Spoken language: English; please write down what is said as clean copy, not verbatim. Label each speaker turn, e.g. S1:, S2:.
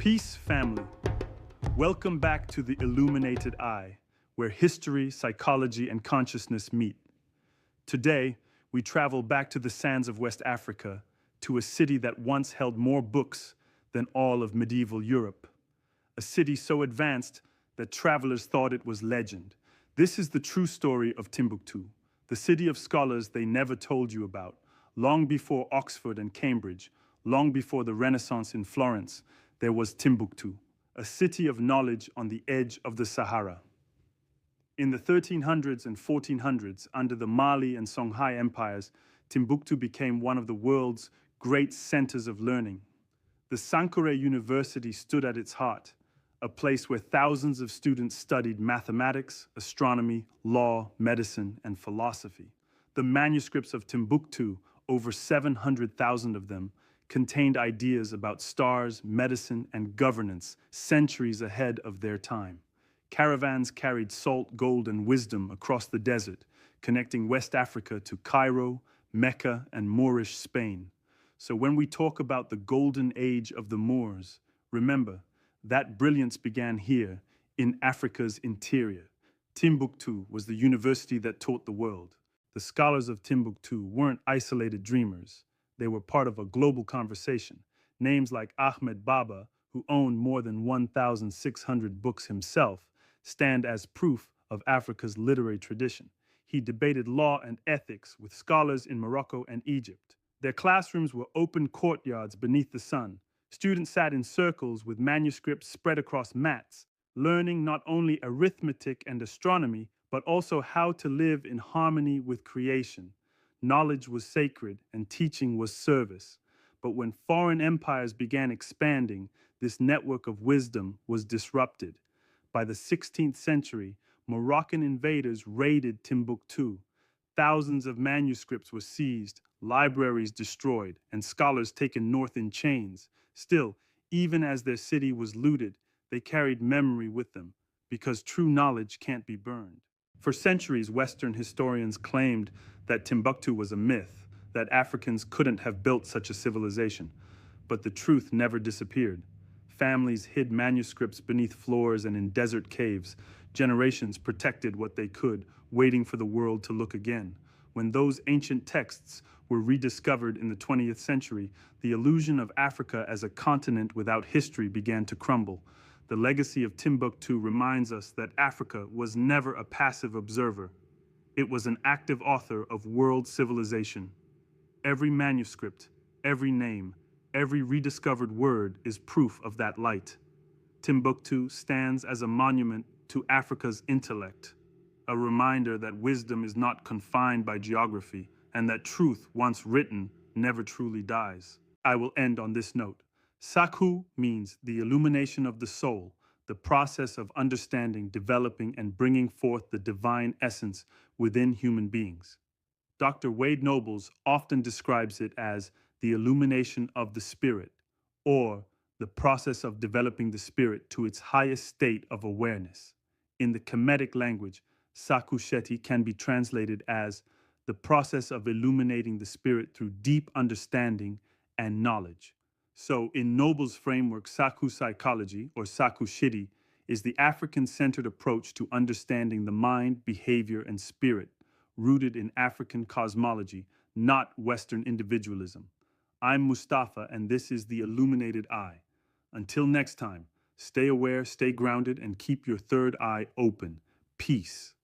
S1: Peace, family. Welcome back to the Illuminated Eye, where history, psychology, and consciousness meet. Today, we travel back to the sands of West Africa, to a city that once held more books than all of medieval Europe. A city so advanced that travelers thought it was legend. This is the true story of Timbuktu, the city of scholars they never told you about, long before Oxford and Cambridge, long before the Renaissance in Florence. There was Timbuktu, a city of knowledge on the edge of the Sahara. In the 1300s and 1400s, under the Mali and Songhai empires, Timbuktu became one of the world's great centers of learning. The Sankore University stood at its heart, a place where thousands of students studied mathematics, astronomy, law, medicine, and philosophy. The manuscripts of Timbuktu, over 700,000 of them, contained ideas about stars, medicine, and governance centuries ahead of their time. Caravans carried salt, gold, and wisdom across the desert, connecting West Africa to Cairo, Mecca, and Moorish Spain. So when we talk about the golden age of the Moors, remember, that brilliance began here, in Africa's interior. Timbuktu was the university that taught the world. The scholars of Timbuktu weren't isolated dreamers. They were part of a global conversation. Names like Ahmed Baba, who owned more than 1,600 books himself, stand as proof of Africa's literary tradition. He debated law and ethics with scholars in Morocco and Egypt. Their classrooms were open courtyards beneath the sun. Students sat in circles with manuscripts spread across mats, learning not only arithmetic and astronomy, but also how to live in harmony with creation. Knowledge was sacred and teaching was service. But when foreign empires began expanding, this network of wisdom was disrupted. By the 16th century, Moroccan invaders raided Timbuktu. Thousands of manuscripts were seized, libraries destroyed, and scholars taken north in chains. Still, even as their city was looted, they carried memory with them, because true knowledge can't be burned. For centuries, Western historians claimed that Timbuktu was a myth, that Africans couldn't have built such a civilization. But the truth never disappeared. Families hid manuscripts beneath floors and in desert caves. Generations protected what they could, waiting for the world to look again. When those ancient texts were rediscovered in the 20th century, the illusion of Africa as a continent without history began to crumble. The legacy of Timbuktu reminds us that Africa was never a passive observer. It was an active author of world civilization. Every manuscript, every name, every rediscovered word is proof of that light. Timbuktu stands as a monument to Africa's intellect, a reminder that wisdom is not confined by geography and that truth, once written, never truly dies. I will end on this note. Sakhu means the illumination of the soul, the process of understanding, developing, and bringing forth the divine essence within human beings. Dr. Wade Nobles often describes it as the illumination of the spirit, or the process of developing the spirit to its highest state of awareness. In the Kemetic language, Sakhu Sheti can be translated as the process of illuminating the spirit through deep understanding and knowledge. So, in Noble's framework, Sakhu psychology, or Sakhu Shiti, is the African-centered approach to understanding the mind, behavior, and spirit, rooted in African cosmology, not Western individualism. I'm Mustafa, and this is the Illuminated Eye. Until next time, stay aware, stay grounded, and keep your third eye open. Peace.